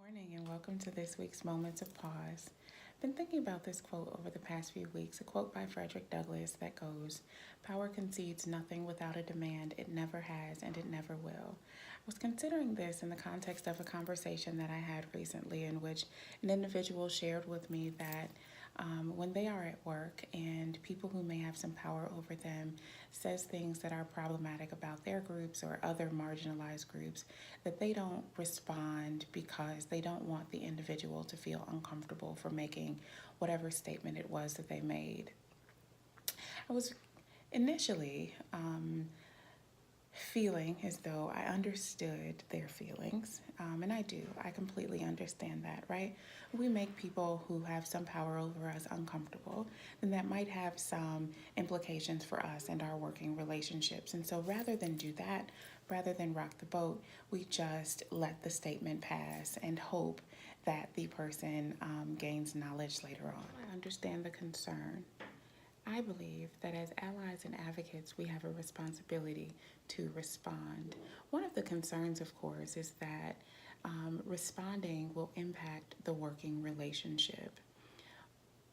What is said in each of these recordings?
Morning and welcome to this week's Moments of Pause. I've been thinking about this quote over the past few weeks, a quote by Frederick Douglass that goes, "Power concedes nothing without a demand. It never has and it never will." I was considering this in the context of a conversation that I had recently in which an individual shared with me that when they are at work and people who may have some power over them says things that are problematic about their groups or other marginalized groups, that they don't respond because they don't want the individual to feel uncomfortable for making whatever statement it was that they made. I was initially feeling as though I understood their feelings, and I do. I completely understand that, right? We make people who have some power over us uncomfortable, and that might have some implications for us and our working relationships. And so rather than do that, rather than rock the boat, we just let the statement pass and hope that the person gains knowledge later on. I understand the concern. I believe that as allies and advocates, we have a responsibility to respond. One of the concerns, of course, is that responding will impact the working relationship.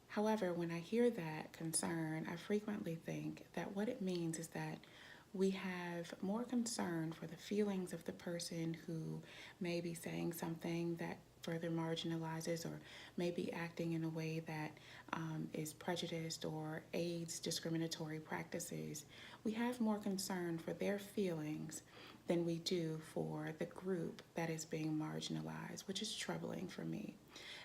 However, when I hear that concern, I frequently think that what it means is that we have more concern for the feelings of the person who may be saying something that further marginalizes or may be acting in a way that is prejudiced or aids discriminatory practices. We have more concern for their feelings than we do for the group that is being marginalized, which is troubling for me.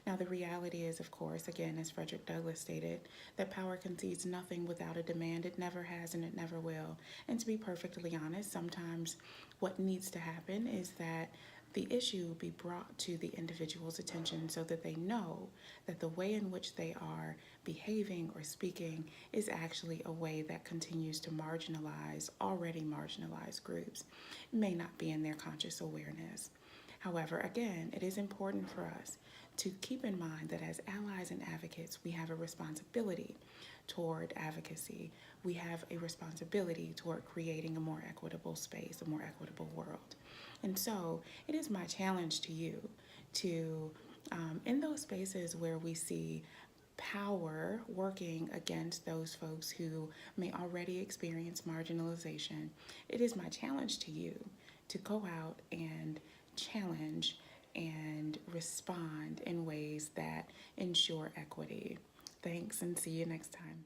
Now, the reality is, of course, again, as Frederick Douglass stated, that power concedes nothing without a demand. It never has and it never will. And to be perfectly honest, sometimes what needs to happen is that the issue be brought to the individual's attention so that they know that the way in which they are behaving or speaking is actually a way that continues to marginalize already marginalized groups. It may not be in their conscious awareness. However, again, it is important for us to keep in mind that as allies and advocates, we have a responsibility toward advocacy. We have a responsibility toward creating a more equitable space, a more equitable world. And so it is my challenge to you to, in those spaces where we see power working against those folks who may already experience marginalization, it is my challenge to you to go out and challenge and respond in ways that ensure equity. Thanks, and see you next time.